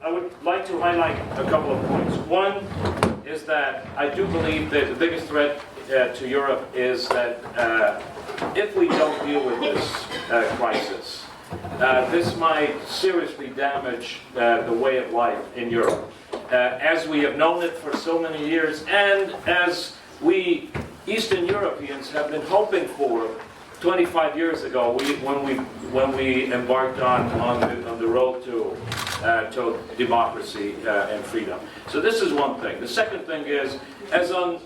I would like to highlight a couple of points. One is that I do believe that the biggest threat to Europe is that if we don't deal with this crisis, this might seriously damage the way of life in Europe, as we have known it for so many years, and as we Eastern Europeans have been hoping for 25 years ago when we embarked on the road to democracy and freedom. So this is one thing. The second thing is, as on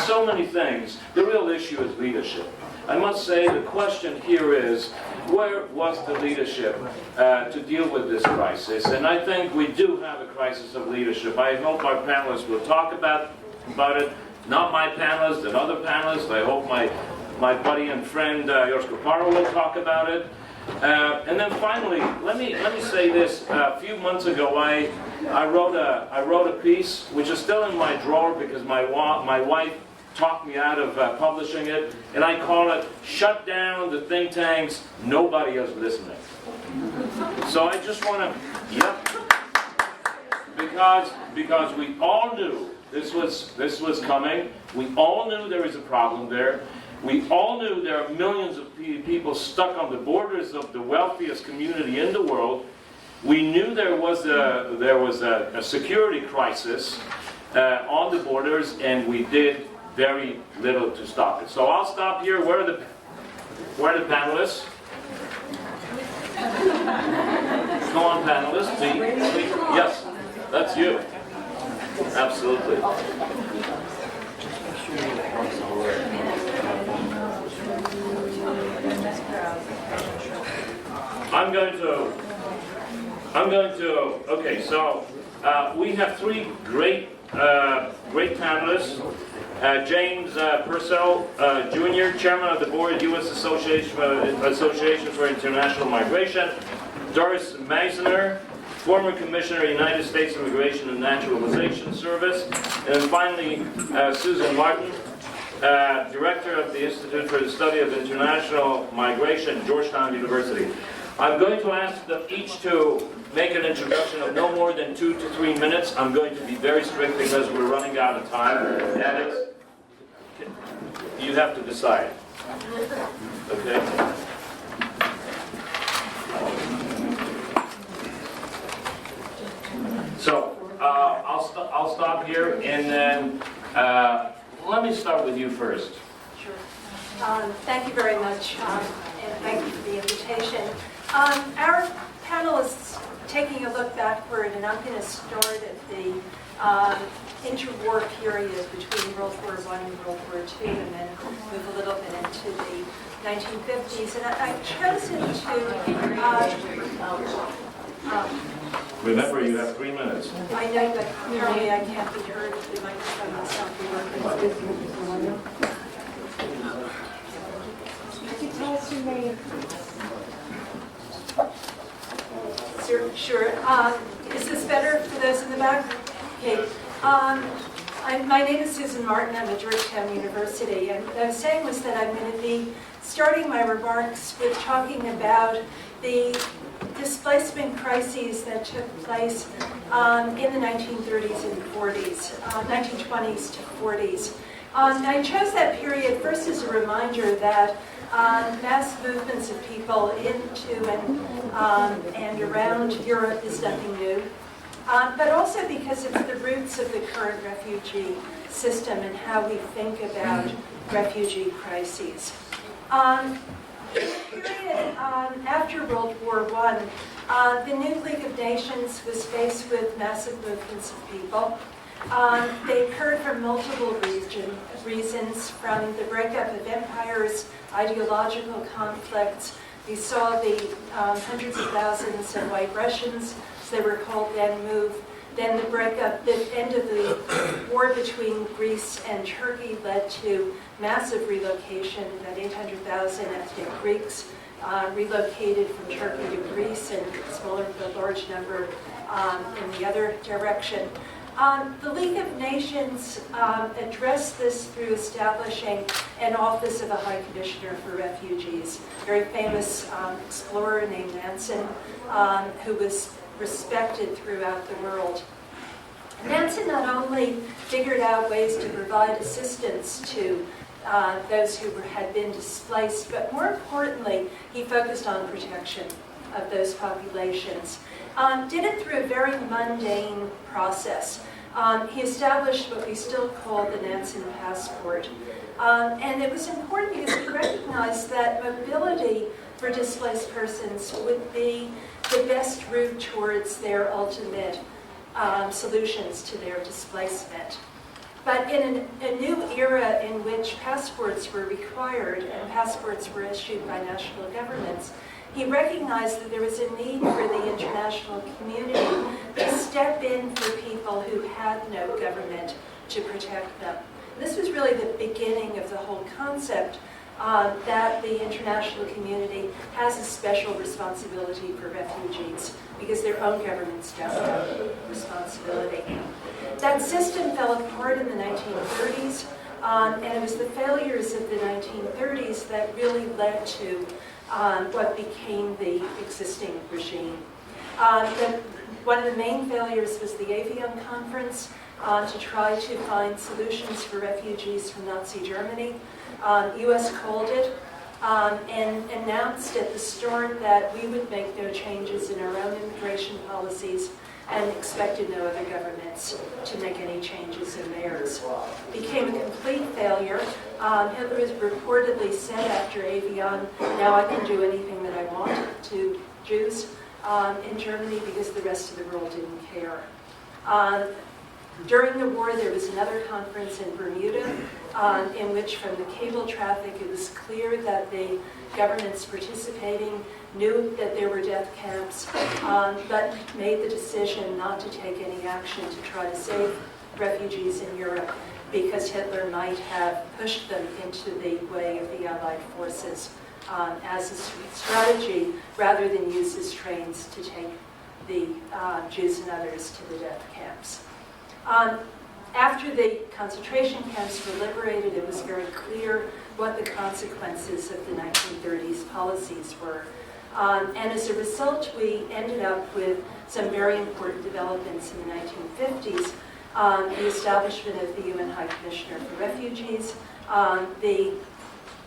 so many things, the real issue is leadership. I must say the question here is, where was the leadership to deal with this crisis? And I think we do have a crisis of leadership. I hope our panelists will talk about it. Not my panelists, and other panelists. I hope my buddy and friend Josko Paro will talk about it. And then finally, let me say this. A few months ago, I wrote a piece which is still in my drawer because my wife talked me out of publishing it, and I call it "Shut Down the Think Tanks. Nobody is Listening." So I just want to, because we all knew this was coming. We all knew there was a problem there. We all knew there are millions of people stuck on the borders of the wealthiest community in the world. We knew there was a security crisis on the borders, and we did very little to stop it. So I'll stop here. Where are the panelists? Come on, panelists. Yes, that's you. Absolutely. Okay, so we have three great panelists. James PURCELL, Jr., Chairman of the Board, U.S. Association for International Migration. DORIS MEISSNER, former Commissioner, United States Immigration and Naturalization Service. And finally, Susan Martin, Director of the Institute for the Study of International Migration, Georgetown University. I'm going to ask them each to make an introduction of no more than 2 to 3 minutes. I'm going to be very strict because we're running out of time. And you have to decide. Okay? So, I'll stop here, and then let me start with you first. Sure. Thank you very much, and thank you for the invitation. Our panelists, taking a look backward, and I'm going to start at the interwar period between World War I and World War II, and then move a little bit into the 1950s. And I've chosen to... Remember, you have 3 minutes. I know, but apparently I can't be heard if the microphone myself be working. Could you tell us your name? Sure. Is this better for those in the back? Okay. My name is Susan Martin. I'm at Georgetown University. And what I was saying was that I'm going to be starting my remarks with talking about the displacement crises that took place in the 1930s and 40s, 1920s to 40s. And I chose that period first as a reminder that mass movements of people into and around Europe is nothing new, but also because it's the roots of the current refugee system and how we think about refugee crises. In the period after World War I, the new League of Nations was faced with massive movements of people. They occurred for multiple reasons, from the breakup of empires, ideological conflicts. We saw the hundreds of thousands of white Russians, as they were called then, move. Then the breakup, the end of the war between Greece and Turkey led to massive relocation. About 800,000 ethnic Greeks relocated from Turkey to Greece, and a large number in the other direction. The League of Nations addressed this through establishing an Office of a High Commissioner for Refugees, a very famous explorer named Nansen, who was respected throughout the world. Nansen not only figured out ways to provide assistance to those who had been displaced, but more importantly, he focused on protection of those populations. Did it through a very mundane process. He established what we still call the Nansen Passport. And it was important because he recognized that mobility for displaced persons would be the best route towards their ultimate solutions to their displacement. But in a new era in which passports were required and passports were issued by national governments, he recognized that there was a need for the international community to step in for people who had no government to protect them. This was really the beginning of the whole concept that the international community has a special responsibility for refugees because their own governments don't have responsibility. That system fell apart in the 1930s, and it was the failures of the 1930s that really led to what became the existing regime. One of the main failures was the Avion Conference to try to find solutions for refugees from Nazi Germany. U.S. called it and announced at the start that we would make no changes in our own immigration policies and expected no other governments to make any changes in theirs. Became a complete failure. Hitler was reportedly said after Avion, now I can do anything that I want to Jews in Germany because the rest of the world didn't care. During the war, there was another conference in Bermuda in which from the cable traffic, it was clear that the governments participating knew that there were death camps, but made the decision not to take any action to try to save refugees in Europe because Hitler might have pushed them into the way of the Allied forces as a strategy rather than use his trains to take the Jews and others to the death camps. After the concentration camps were liberated, it was very clear what the consequences of the 1930s policies were. And as a result, we ended up with some very important developments in the 1950s. The establishment of the UN High Commissioner for Refugees, the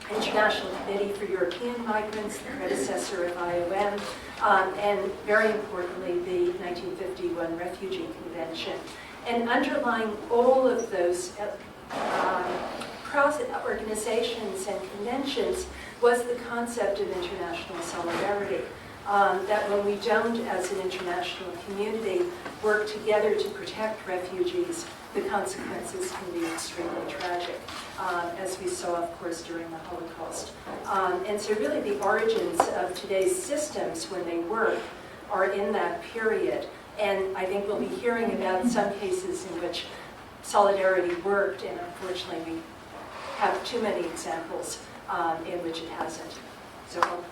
International Committee for European Migrants, the predecessor of IOM, and very importantly, the 1951 Refugee Convention. And underlying all of those organizations and conventions was the concept of international solidarity. That when we don't, as an international community, work together to protect refugees, the consequences can be extremely tragic, as we saw, of course, during the Holocaust. And so really the origins of today's systems, when they work, are in that period. And I think we'll be hearing about some cases in which solidarity worked, and unfortunately we have too many examples in which it hasn't. So I'll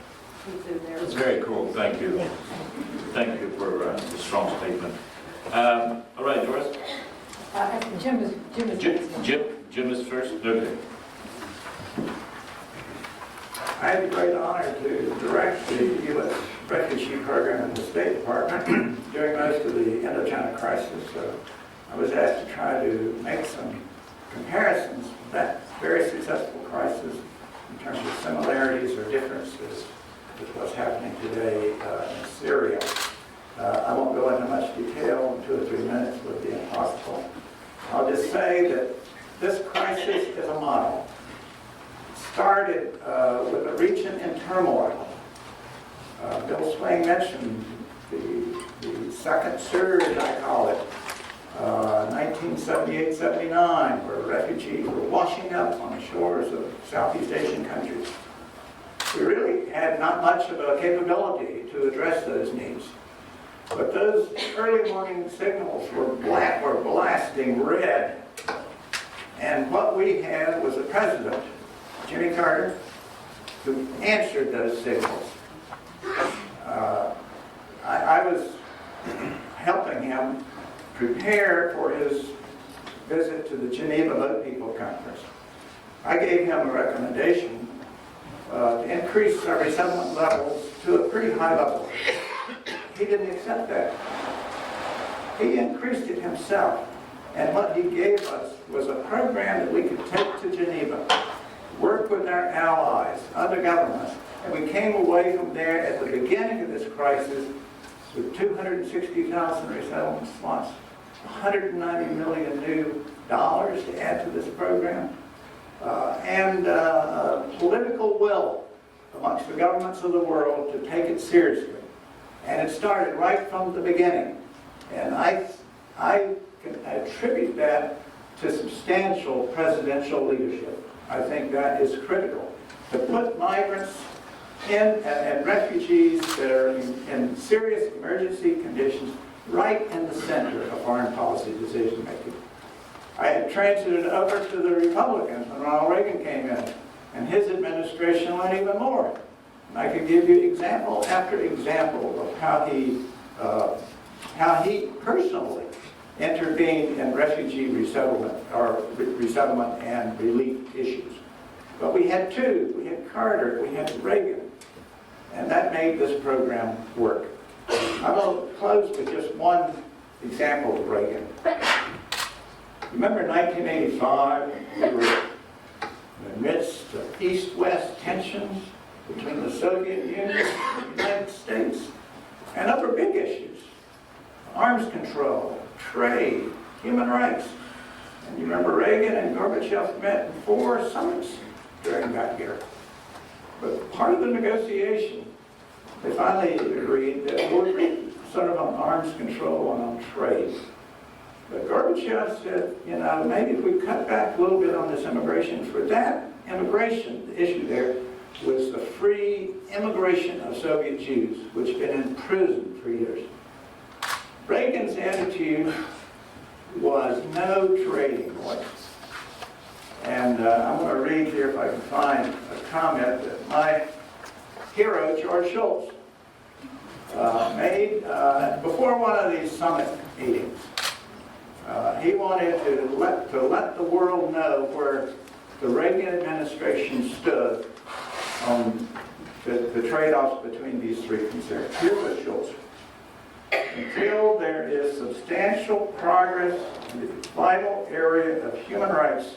conclude there. That's very cool. Thank you. Thank you for the strong statement. All right, Doris? Jim is first? Okay. I had the great honor to direct the U.S. refugee program in the State Department during most of the Indochina crisis. So I was asked to try to make some comparisons with that very successful crisis in terms of similarities or differences with what's happening today in Syria. I won't go into much detail. In 2 or 3 minutes would be impossible. I'll just say that this crisis is a model. Started with a region in turmoil. Bill Swain mentioned the second surge, I call it, 1978-79, where refugees were washing up on the shores of Southeast Asian countries. We really had not much of a capability to address those needs. But those early warning signals were blasting red. And what we had was a president, Jimmy Carter, who answered those signals. I was helping him prepare for his visit to the Geneva Boat People Conference. I gave him a recommendation to increase our resettlement levels to a pretty high level. He didn't accept that. He increased it himself. And what he gave us was a program that we could take to Geneva, work with our allies, other governments, and we came away from there at the beginning of this crisis with 260,000 resettlement slots, $190 million new dollars to add to this program, and political will amongst the governments of the world to take it seriously. And it started right from the beginning. And I can attribute that to substantial presidential leadership. I think that is critical. To put migrants and refugees that are in serious emergency conditions right in the center of foreign policy decision making. I had transited over to the Republicans when Ronald Reagan came in, and his administration went even more. And I could give you example after example of how he personally intervened in refugee resettlement and relief issues. But we had two. We had Carter, we had Reagan, and that made this program work. I will close with just one example of Reagan. Remember 1985, we were in the midst of East-West tensions between the Soviet Union and the United States, and other big issues: arms control, trade, human rights. And you remember Reagan and Gorbachev met in 4 summits during that year. But part of the negotiation, they finally agreed that we'll agree sort of on arms control and on trade. But Gorbachev said, maybe if we cut back a little bit on this immigration, for that immigration, the issue there was the free immigration of Soviet Jews, which had been in prison for years. Reagan's attitude was no trading, boys. And I'm going to read here, if I can find a comment that my hero, George Shultz, made before one of these summit meetings. He wanted to let the world know where the Reagan administration stood on the trade-offs between these 3 concerns. Here's what Shultz: until there is substantial progress in the vital area of human rights,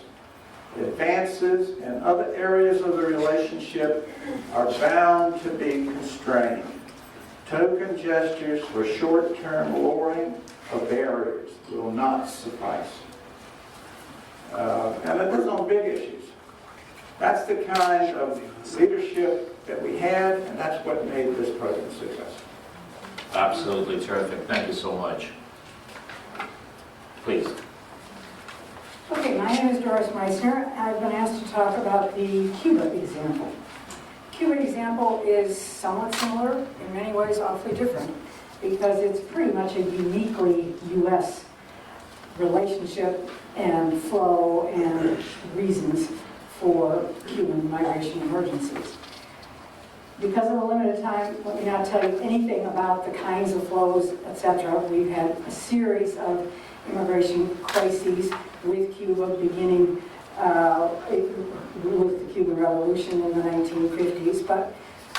advances in other areas of the relationship are bound to be constrained. Token gestures for short-term lowering of barriers will not suffice. And it is on big issues. That's the kind of leadership that we had, and that's what made this program successful. Absolutely terrific. Thank you so much. Please. Okay, my name is Doris MEISSNER. I've been asked to talk about the Cuba example. Cuba example is somewhat similar, in many ways awfully different, because it's pretty much a uniquely U.S. relationship and flow and reasons for Cuban migration emergencies. Because of the limited time, let me not tell you anything about the kinds of flows, etc. We've had a series of immigration crises with Cuba, beginning with the Cuban Revolution in the 1950s. But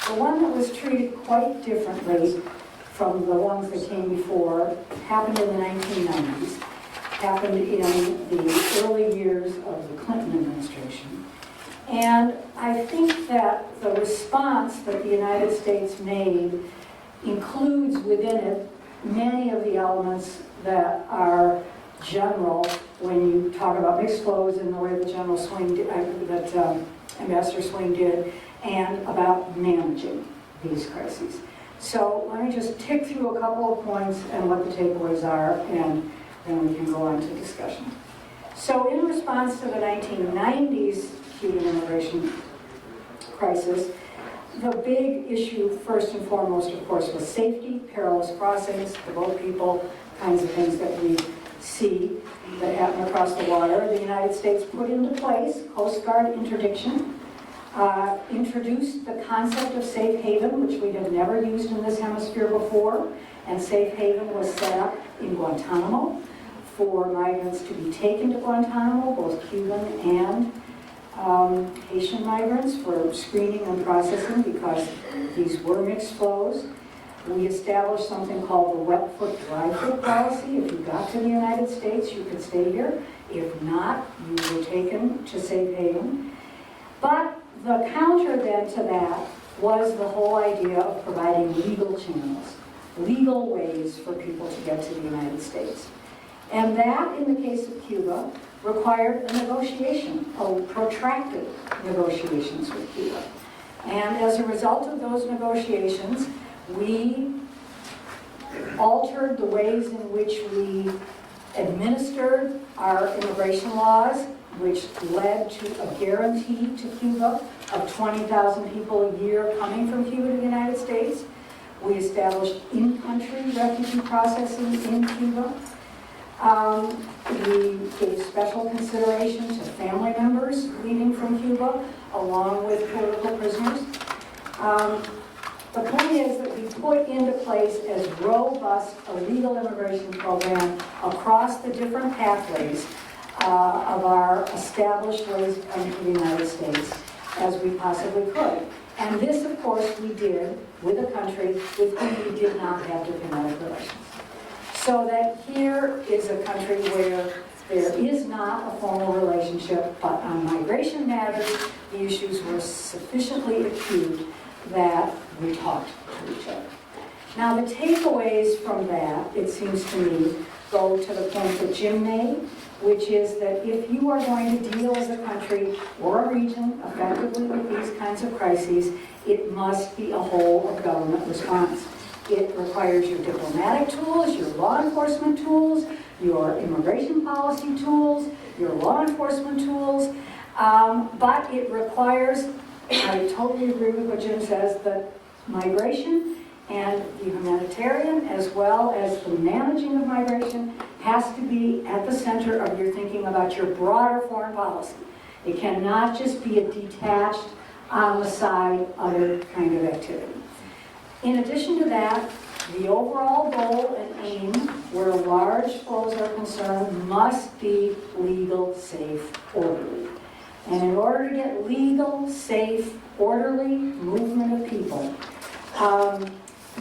the one that was treated quite differently from the ones that came before happened in the 1990s, happened in the early years of the Clinton administration. And I think that the response that the United States made includes within it many of the elements that are general when you talk about mixed flows in the way that General Swing did, that Ambassador Swing did, and about managing these crises. So let me just tick through a couple of points and what the takeaways are, and then we can go on to discussion. So in response to the 1990s Cuban immigration crisis, the big issue, first and foremost, of course, was safety, perilous crossings, the boat people, kinds of things that we see that happen across the water. The United States put into place Coast Guard interdiction, introduced the concept of safe haven, which we had never used in this hemisphere before, and safe haven was set up in Guantanamo for migrants to be taken to Guantanamo, both Cuban and Haitian migrants, for screening and processing, because these were mixed flows. We established something called the wet foot, dry foot policy. If you got to the United States, you could stay here. If not, you were taken to safe haven. But the counter then to that was the whole idea of providing legal channels, legal ways for people to get to the United States. And that, in the case of Cuba, required a negotiation, protracted negotiations with Cuba. And as a result of those negotiations, we altered the ways in which we administered our immigration laws, which led to a guarantee to Cuba of 20,000 people a year coming from Cuba to the United States. We established in-country refugee processing in Cuba. We gave special consideration to family members leaving from Cuba, along with political prisoners. The point is that we put into place as robust a legal immigration program across the different pathways of our established ways of coming to the United States as we possibly could. And this, of course, we did with a country with whom we did not have diplomatic relations. So that here is a country where there is not a formal relationship, but on migration matters, the issues were sufficiently acute that we talked to each other. Now, the takeaways from that, it seems to me, go to the point that Jim made, which is that if you are going to deal as a country or a region effectively with these kinds of crises, it must be a whole of government response. It requires your diplomatic tools, your law enforcement tools, your immigration policy tools, your law enforcement tools, but it requires, I totally agree with what Jim says, that migration and the humanitarian as well as the managing of migration has to be at the center of your thinking about your broader foreign policy. It cannot just be a detached, on the side, other kind of activity. In addition to that, the overall goal and aim, where large flows are concerned, must be legal, safe, orderly. And in order to get legal, safe, orderly movement of people,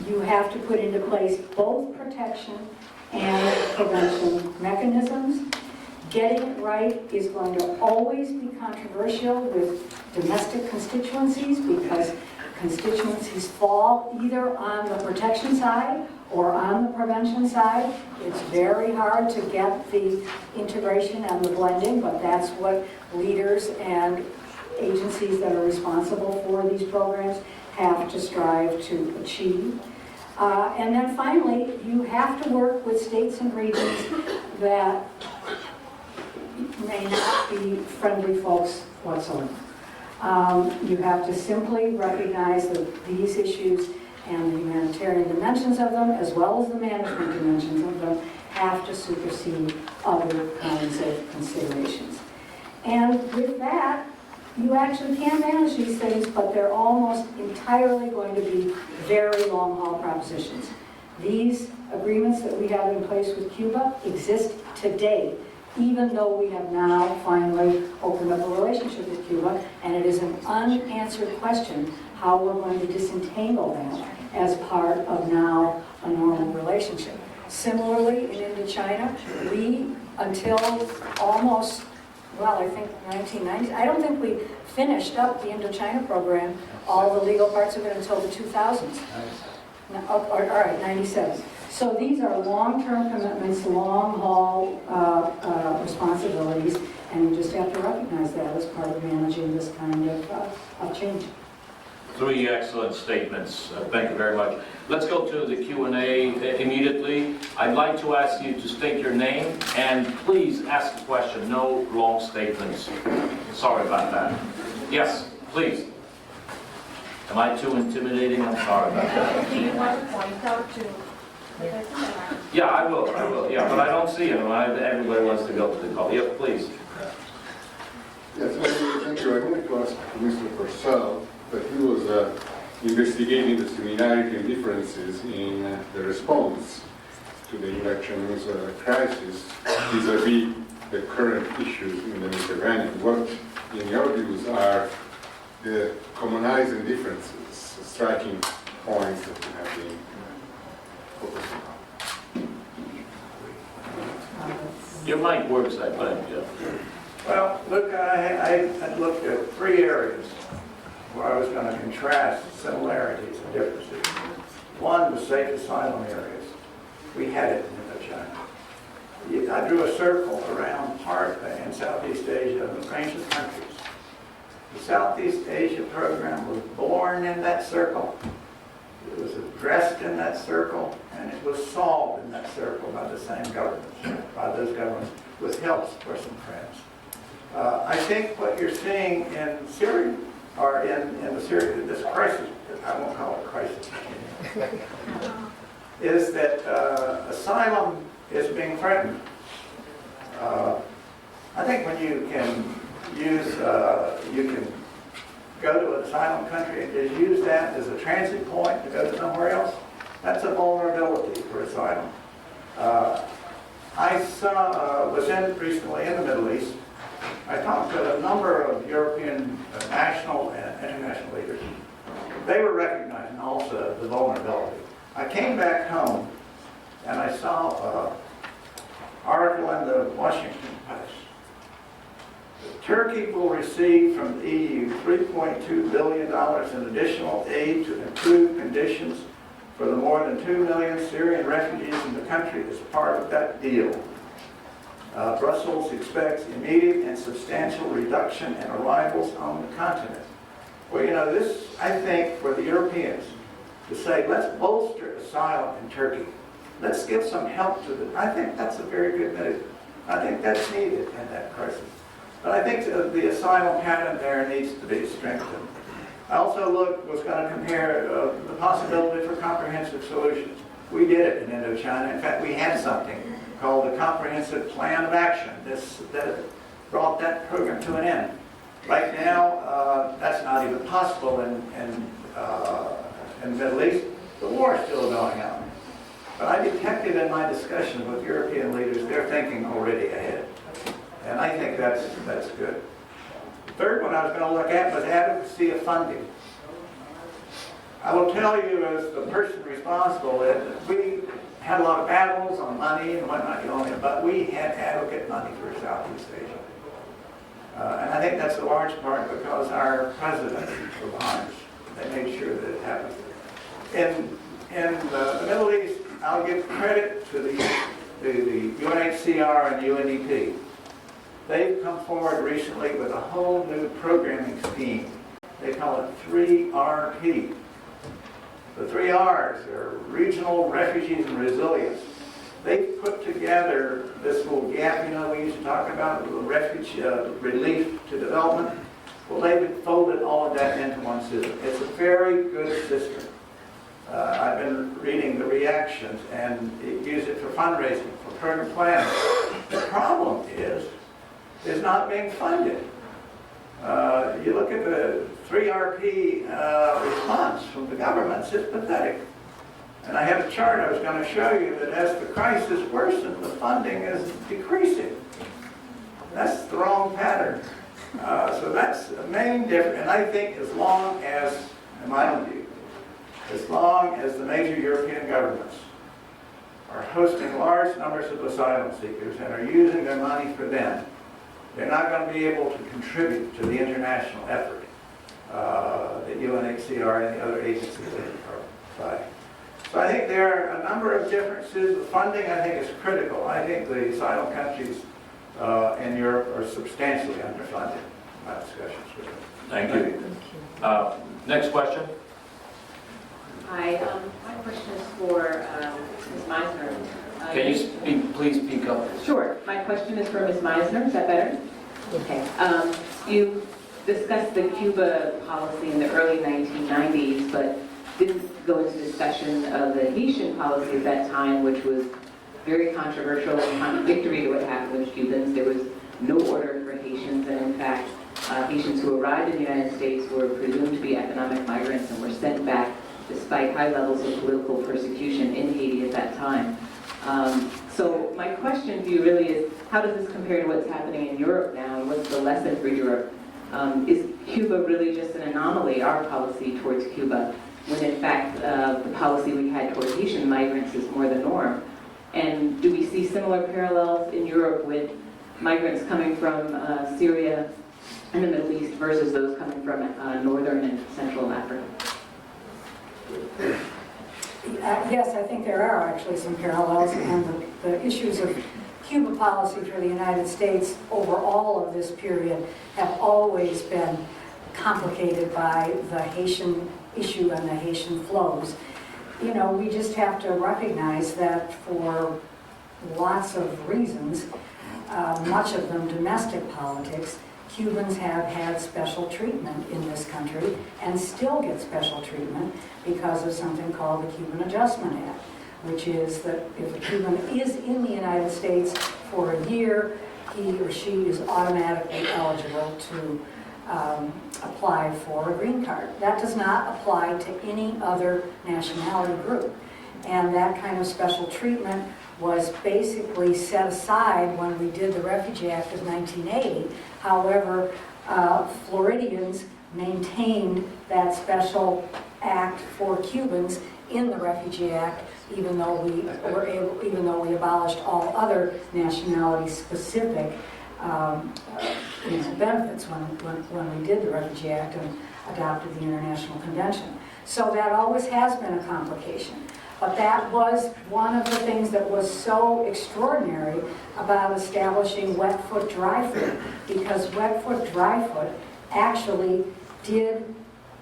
you have to put into place both protection and prevention mechanisms. Getting it right is going to always be controversial with domestic constituencies because constituencies fall either on the protection side or on the prevention side. It's very hard to get the integration and the blending, but that's what leaders and agencies that are responsible for these programs have to strive to achieve. And then finally, you have to work with states and regions that may not be friendly folks whatsoever. You have to simply recognize that these issues and the humanitarian dimensions of them, as well as the management dimensions of them, have to supersede other kinds of considerations. And with that, you actually can manage these things, but they're almost entirely going to be very long-haul propositions. These agreements that we have in place with Cuba exist today, even though we have now finally opened up a relationship with Cuba, and it is an unanswered question how we're going to disentangle that as part of now a normal relationship. Similarly, in Indochina, we, until almost, well, I think 1990s, I don't think we finished up the Indochina program, all the legal parts of it, until the 2000s. All right, 97. So these are long-term commitments, long-haul responsibilities, and you just have to recognize that as part of managing this kind of change. Three excellent statements. Thank you very much. Let's go to the Q&A immediately. I'd like to ask you to state your name and please ask a question. No long statements. Sorry about that. Yes, please. Am I too intimidating? I'm sorry about that. Do you want to point out to the person? Yeah, I will. Yeah, but I don't see him. Everybody wants to go to the call. Yeah, please. Yes, thank you. I wanted to ask Mr. Purcell that he was investigating the similarity and differences in the response to the elections crisis vis-a-vis the current issues in the Mediterranean. What, in your views, are the commonizing differences, striking points that you have been Your mic works, I think. Well, look, I looked at 3 areas where I was going to contrast similarities and differences. One was safe asylum areas. We had it in Indochina. I drew a circle around part in Southeast Asia, a range of countries. The Southeast Asia program was born in that circle. It was addressed in that circle, and it was solved in that circle by the same governments, by those governments, with help for some friends. I think what you're seeing in Syria, or in the Syria, this crisis, I won't call it a crisis, is that asylum is being threatened. I think when you can use, you can go to an asylum country and just use that as a transit point to go to somewhere else, that's a vulnerability for asylum. I was recently in the Middle East. I talked to a number of European national and international leaders. They were recognizing also the vulnerability. I came back home and I saw an article in the Washington Post. Turkey will receive from the EU $3.2 billion in additional aid to improve conditions for the more than 2 million Syrian refugees in the country as part of that deal. Brussels expects immediate and substantial reduction in arrivals on the continent. Well, you know, this, I think, for the Europeans to say, let's bolster asylum in Turkey. Let's give some help to them. I think that's a very good move. I think that's needed in that crisis. But I think the asylum pattern there needs to be strengthened. I also was going to compare the possibility for comprehensive solutions. We did it in Indochina. In fact, we had something called the Comprehensive Plan of Action. That brought that program to an end. Right now, that's not even possible in the Middle East. The war is still going on. But I detected in my discussion with European leaders, they're thinking already ahead. And I think that's good. The third one I was going to look at was adequacy of funding. I will tell you, as the person responsible, that we had a lot of battles on money and whatnot, but we had adequate money for Southeast Asia. And I think that's a large part because our president were behind us. They made sure that it happened. In the Middle East, I'll give credit to the UNHCR and UNDP. They've come forward recently with a whole new programming scheme. They call it 3RP. The 3 R's are Regional Refugees and Resilience. They've put together this little gap, we used to talk about, the refugee relief to development. Well, they've folded all of that into one system. It's a very good system. I've been reading the reactions and use it for fundraising, for program planning. The problem is not being funded. You look at the 3RP response from the governments, it's pathetic. And I have a chart I was going to show you that as the crisis worsens, the funding is decreasing. That's the wrong pattern. So that's the main difference. And I think as long as, in my own view, as long as the major European governments are hosting large numbers of asylum seekers and are using their money for them, they're not going to be able to contribute to the international effort that UNHCR and the other agencies are providing. So I think there are a number of differences. The funding, I think, is critical. I think the asylum countries in Europe are substantially underfunded in my discussions with them. Thank you. Next question. Hi, my question is for Ms. Meissner. Can you please speak up? Sure. My question is for Ms. Meissner. Is that better? Okay. You discussed the Cuba policy in the early 1990s, but didn't go into discussion of the Haitian policy at that time, which was very controversial and contradictory to what happened with Cubans. There was no order for Haitians, and in fact, Haitians who arrived in the United States were presumed to be economic migrants and were sent back despite high levels of political persecution in Haiti at that time. So my question to you really is, how does this compare to what's happening in Europe now, and what's the lesson for Europe? Is Cuba really just an anomaly, our policy towards Cuba, when in fact the policy we had toward Haitian migrants is more the norm? And do we see similar parallels in Europe with migrants coming from Syria and the Middle East versus those coming from Northern and Central Africa? Yes, I think there are actually some parallels, and the issues of Cuba policy for the United States over all of this period have always been complicated by the Haitian issue and the Haitian flows. You know, we just have to recognize that for lots of reasons, much of them domestic politics, Cubans have had special treatment in this country and still get special treatment because of something called the Cuban Adjustment Act, which is that if a Cuban is in the United States for a year, he or she is automatically eligible to apply for a green card. That does not apply to any other nationality group. And that kind of special treatment was basically set aside when we did the Refugee Act of 1980. However, Floridians maintained that special act for Cubans in the Refugee Act, even though we abolished all other nationality-specific benefits when we did the Refugee Act and adopted the International Convention. So that always has been a complication. But that was one of the things that was so extraordinary about establishing wet foot, dry foot, because wet foot, dry foot actually did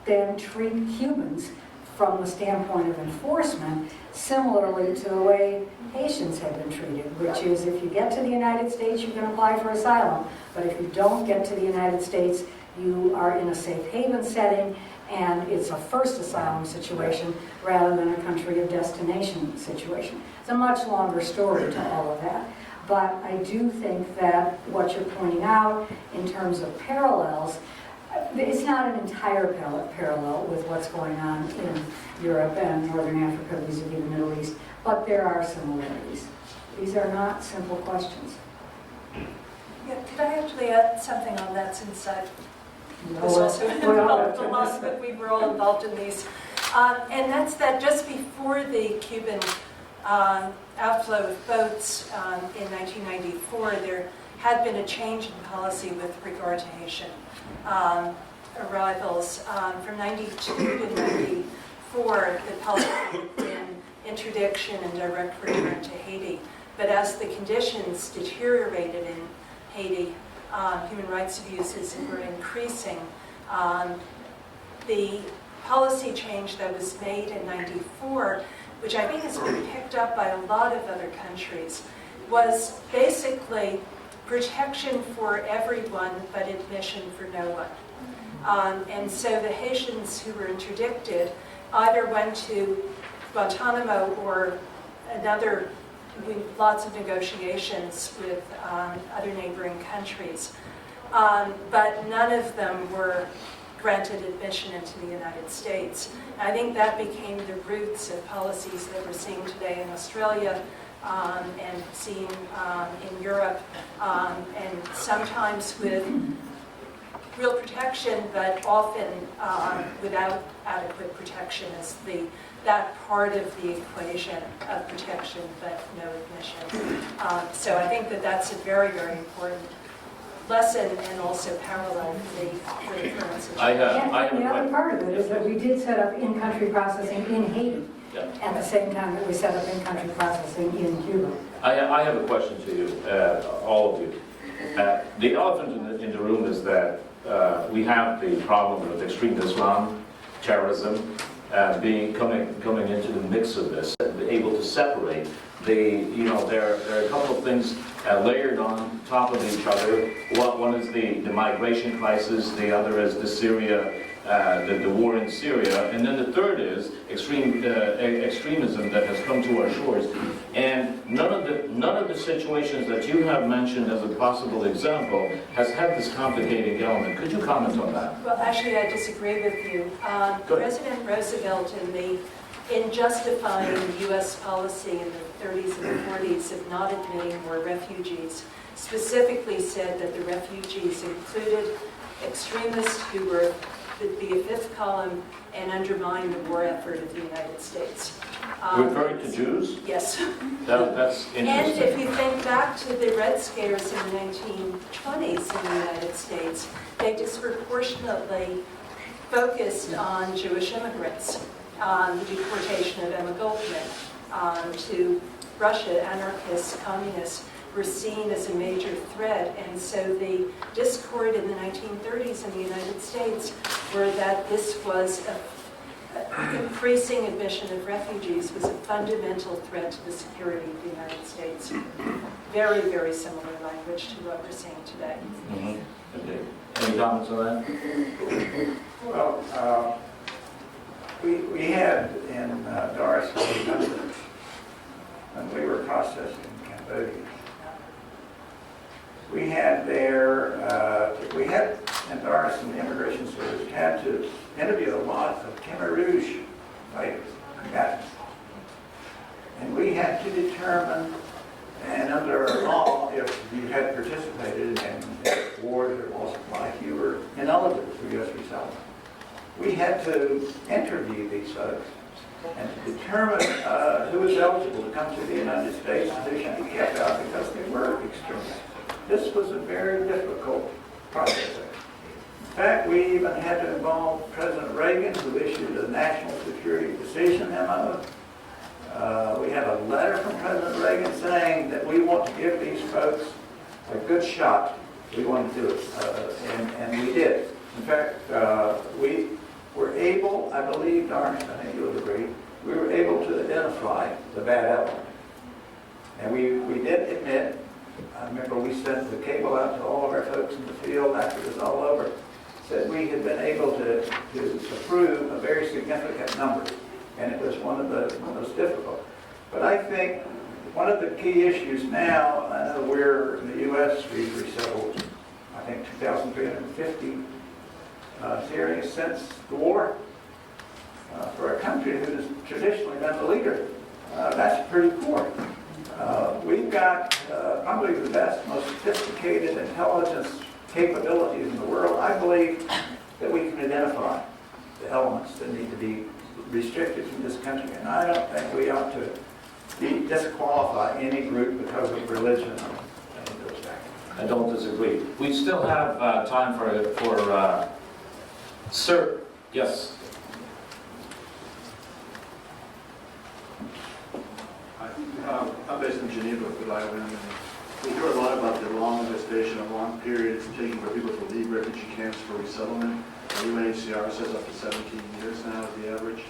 then treat Cubans from the standpoint of enforcement similarly to the way Haitians have been treated, which is if you get to the United States, you can apply for asylum, but if you don't get to the United States, you are in a safe haven setting, and it's a first asylum situation rather than a country of destination situation. It's a much longer story to all of that. But I do think that what you're pointing out in terms of parallels, it's not an entire parallel with what's going on in Europe and Northern Africa vis-a-vis the Middle East, but there are similarities. These are not simple questions. Yeah, could I actually add something on that since I was No, also involved a lot, but we were all involved in these. And that's that just before the Cuban outflow of boats in 1994, there had been a change in policy with regard to Haitian arrivals. From 92 to 94, the policy had been interdiction and direct return to Haiti. But as the conditions deteriorated in Haiti, human rights abuses were increasing. The policy change that was made in 94, which I think has been picked up by a lot of other countries, was basically protection for everyone but admission for no one. And so the Haitians who were interdicted either went to Guantanamo or another, lots of negotiations with other neighboring countries. But none of them were granted admission into the United States. And I think that became the roots of policies that we're seeing today in Australia and seeing in Europe, and sometimes with real protection, but often without adequate protection as that part of the equation of protection, but no admission. So I think that that's a very, very important lesson and also parallel for the current situation. I have And the a other question. part of it is that we did set up in-country processing in Haiti Yeah. at the same time that we set up in-country processing in Cuba. I have a question to you, all of you. The elephant in the room is that we have the problem with extreme Islam, terrorism, coming into the mix of this, able to separate. There are a couple of things layered on top of each other. One is the migration crisis, the other is the Syria, the war in Syria, and then the third is extremism that has come to our shores. And none of the situations that you have mentioned as a possible example has had this complicating element. Could you comment on that? Well, actually, I disagree with you. President Roosevelt, in justifying the U.S. policy in the 30s and the 40s of not admitting more refugees, specifically said that the refugees included extremists who were would be a fifth column and undermine the war effort of the United States. Referring to Jews? Yes. That's And interesting. if you think back to the Red Scares in the 1920s in the United States, they disproportionately focused on Jewish immigrants, on the deportation of Emma Goldman to Russia. Anarchists, communists were seen as a major threat, and so the discord in the 1930s in the United States were that this was increasing admission of refugees was a fundamental threat to the security of the United States. Very, very similar language to what we're seeing today. Okay. Any comments on that? Well, we had in DORIS when we were processing Cambodia. We had in DORIS and the Immigration Service had to interview a lot of Khmer Rouge fighters, combatants. And we had to determine, and under our law, if you had participated in wars or loss of life, you were ineligible for U.S. resettlement. We had to interview these folks and to determine who was eligible to come to the United States and who should be kept out because they were extremists. This was a very difficult process. In fact, we even had to involve President Reagan, who issued a national security decision memo. We have a letter from President Reagan saying that we want to give these folks a good shot. We want to do it, and we did. In fact, we were able, I believe, Doris, I think you would agree, we were able to identify the bad element. And we did admit, I remember we sent the cable out to all of our folks in the field after it was all over, said we had been able to approve a very significant number, and it was one of the most difficult. But I think one of the key issues now, I know we're in the U.S., we've resettled, I think, 2,350 Syrians since the war. For a country that has traditionally been the leader, that's pretty poor. We've got probably the best, most sophisticated intelligence capabilities in the world. I believe that we can identify the elements that need to be restricted from this country, and I don't think we ought to disqualify any group because of religion. I don't disagree. We still have time for sir. Yes. I'm based in Geneva, Rhode Island, and we hear a lot about the long gestation of long periods taking for people to leave refugee camps for resettlement. UNHCR says up to 17 years now is the average.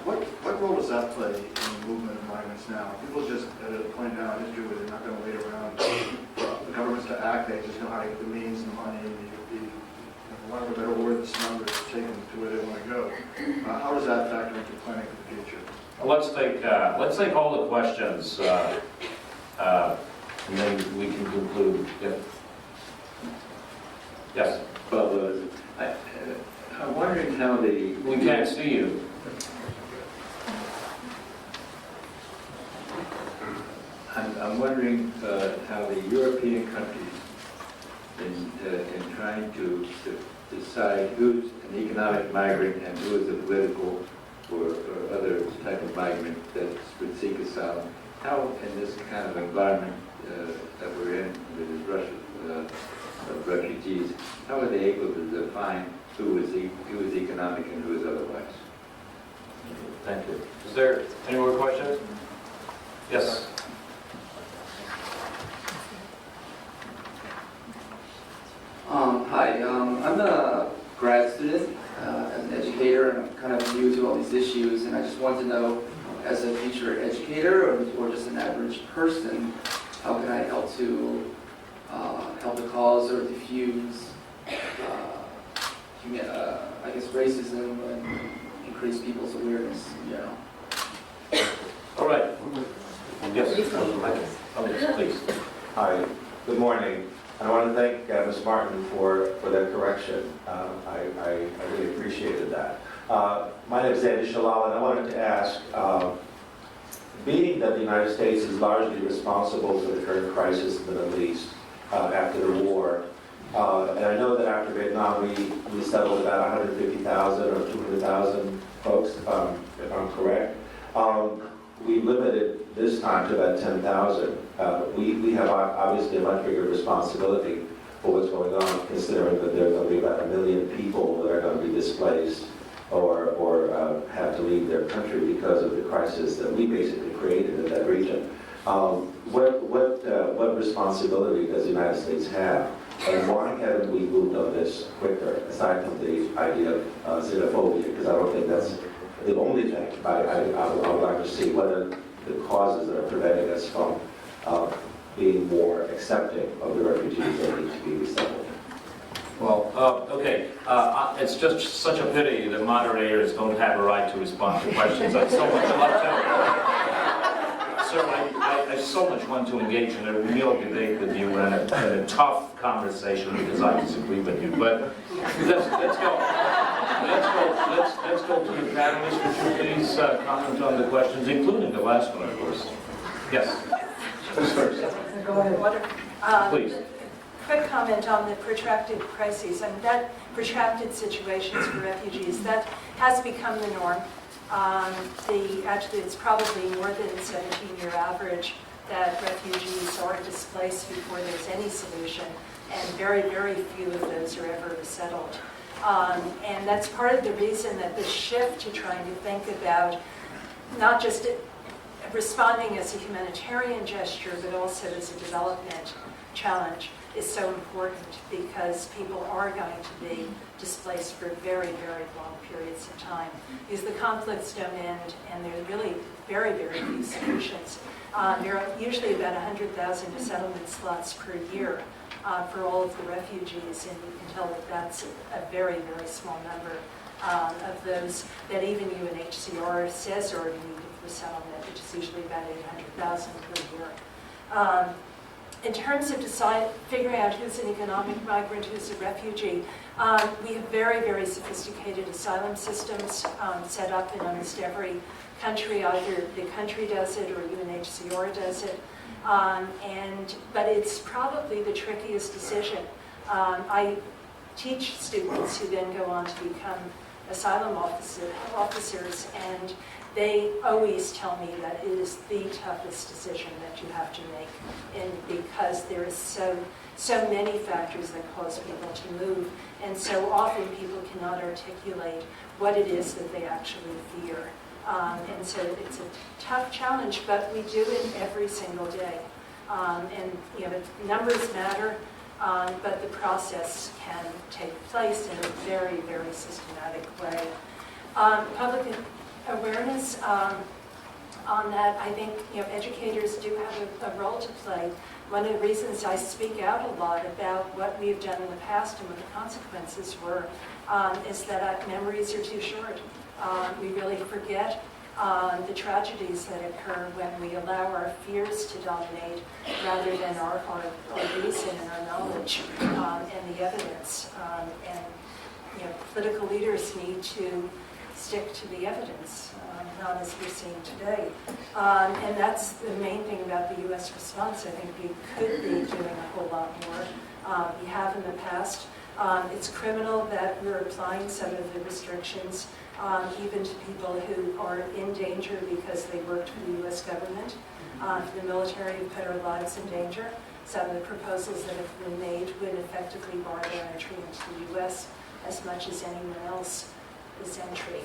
What role does that play in the movement of migrants now? People just at a point now in history where they're not going to wait around for the governments to act. They just know how to get the means, the money, for want of a better word, the snumbers to take them to where they want to go. How does that factor into planning for the future? Let's take all the questions, and then we can conclude. Yeah. Yes. Well, I'm wondering how the... We can't see you. I'm wondering how the European countries, in trying to decide who's an economic migrant and who is a political or other type of migrant that would seek asylum, how in this kind of environment that we're in with this rush of refugees, how are they able to define who is economic and who is otherwise? Thank you. Is there any more questions? Yes. Hi, I'm a grad student as an educator, and I'm kind of new to all these issues, and I just want to know, as a future educator or just an average person, how can I help to help the cause or diffuse, I guess, racism and increase people's awareness in general. All right. Yes. Please. Hi. Good morning. I want to thank Ms. Martin for that correction. I really appreciated that. My name is Andy Shalal, and I wanted to ask, being that the United States is largely responsible for the current crisis in the Middle East after the war, And I know that after Vietnam, we settled about 150,000 or 200,000 folks, if I'm correct. We limited this time to about 10,000. We have obviously a much bigger responsibility for what's going on, considering that there are going to be about 1 million people that are going to be displaced or have to leave their country because of the crisis that we basically created in that region. What responsibility does the United States have? And why haven't we moved on this quicker, aside from the idea of xenophobia? Because I don't think that's the only thing. I would like to see what are the causes that are preventing us from being more accepting of the refugees that need to be resettled. Well, okay. It's just such a pity that moderators don't have a right to respond to questions. I'd so much love to. Sir, I so much want to engage in a real debate with you and a tough conversation because I disagree with you. But let's go. Let's go to the panelists. Would you please comment on the questions, including the last one, of course. Yes. Who's first? Go ahead. Please. Quick comment on the protracted crises, and that protracted situations for refugees, that has become the norm. Actually, it's probably more than 17-year average that refugees are displaced before there's any solution, and very, very few of those are ever resettled. And that's part of the reason that the shift to trying to think about not just responding as a humanitarian gesture, but also as a development challenge is so important, because people are going to be displaced for very, very long periods of time. Because the conflicts don't end, and there are really very, very few solutions. There are usually about 100,000 resettlement slots per year for all of the refugees, and you can tell that that's a very, very small number of those that even UNHCR says are in need of resettlement, which is usually about 800,000 per year. In terms of figuring out who's an economic migrant, who's a refugee, we have very, very sophisticated asylum systems set up in almost every country. Either the country does it or UNHCR does it. But it's probably the trickiest decision. I teach students who then go on to become asylum officers, and they always tell me that it is the toughest decision that you have to make, and because there is so many factors that cause people to move, and so often people cannot articulate what it is that they actually fear. And so it's a tough challenge, but we do it every single day. And the numbers matter, but the process can take place in a very, very systematic way. Public awareness on that, I think educators do have a role to play. One of the reasons I speak out a lot about what we've done in the past and what the consequences were is that memories are too short. We really forget the tragedies that occur when we allow our fears to dominate rather than our reason and our knowledge and the evidence. And political leaders need to stick to the evidence, not as we're seeing today. And that's the main thing about the U.S. response. I think we could be doing a whole lot more. We have in the past. It's criminal that we're applying some of the restrictions even to people who are in danger because they worked for the U.S. government. The military have put our lives in danger. Some of the proposals that have been made would effectively bar their entry into the U.S. as much as anyone else is entry.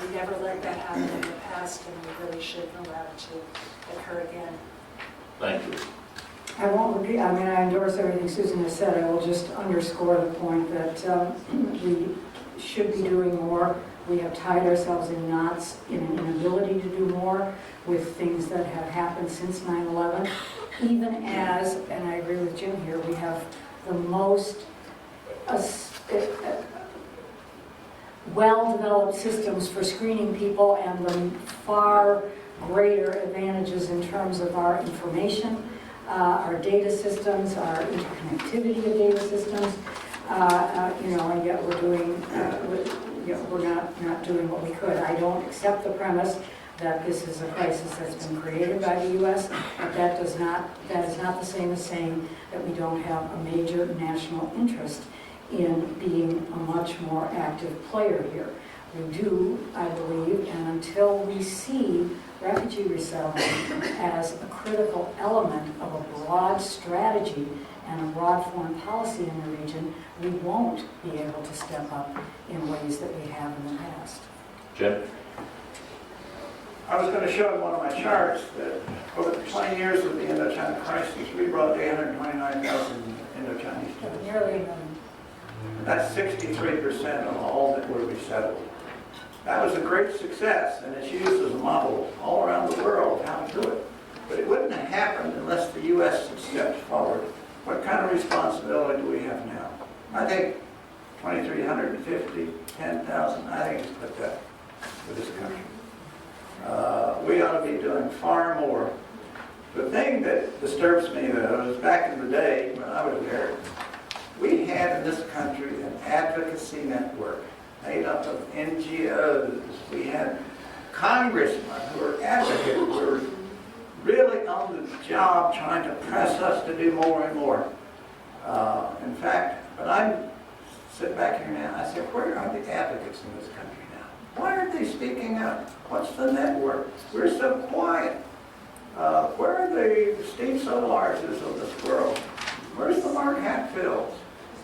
We never let that happen in the past, and we really shouldn't allow it to occur again. Thank you. I won't repeat, I endorse everything Susan has said. I will just underscore the point that we should be doing more. We have tied ourselves in knots in an inability to do more with things that have happened since 9/11. Even as, and I agree with Jim here, we have the most well-developed systems for screening people and the far greater advantages in terms of our information, our data systems, our interconnectivity of data systems, and yet we're doing, we're not doing what we could. I don't accept the premise that this is a crisis that's been created by the U.S., but that is not the same as saying that we don't have a major national interest in being a much more active player here. We do, I believe, and until we see refugee resettlement as a critical element of a broad strategy and a broad foreign policy in the region, we won't be able to step up in ways that we have in the past. Jim? I was going to show in one of my charts that over the 20 years of the Indochina crisis, we brought 829,000 Indochinese to us. Nearly a million. That's 63% of all that were resettled. That was a great success, and it's used as a model all around the world how to do it. But it wouldn't have happened unless the U.S. had stepped forward. What kind of responsibility do we have now? I think 2,350, 10,000, I think it's put that for this country. We ought to be doing far more. The thing that disturbs me, though, is back in the day when I was there, we had in this country an advocacy network made up of NGOs. We had congressmen who were advocates, who were really on the job trying to press us to do more and more. In fact, when I sit back here now, I say, where are the advocates in this country now? Why aren't they speaking up? What's the network? We're so quiet. Where are the Steve Solarses of this world? Where's the Mark Hatfields?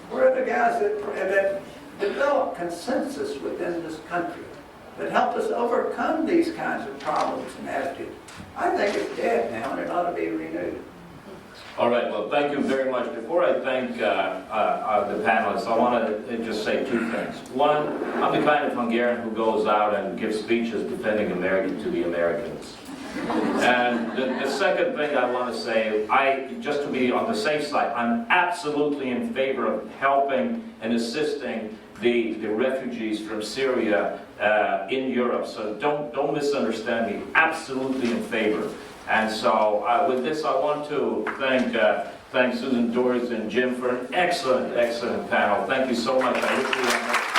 Where are the guys that develop consensus within this country, that help us overcome these kinds of problems and attitudes? I think it's dead now, and it ought to be renewed. All right, well, thank you very much. Before I thank the panelists, I want to just say two things. One, I'm the kind of Hungarian who goes out and gives speeches defending America to the Americans. And the second thing I want to say, just to be on the safe side, I'm absolutely in favor of helping and assisting the refugees from Syria in Europe. So don't misunderstand me. Absolutely in favor. And so with this, I want to thank Susan, Doris, and Jim for an excellent, excellent panel. Thank you so much. I wish we had more.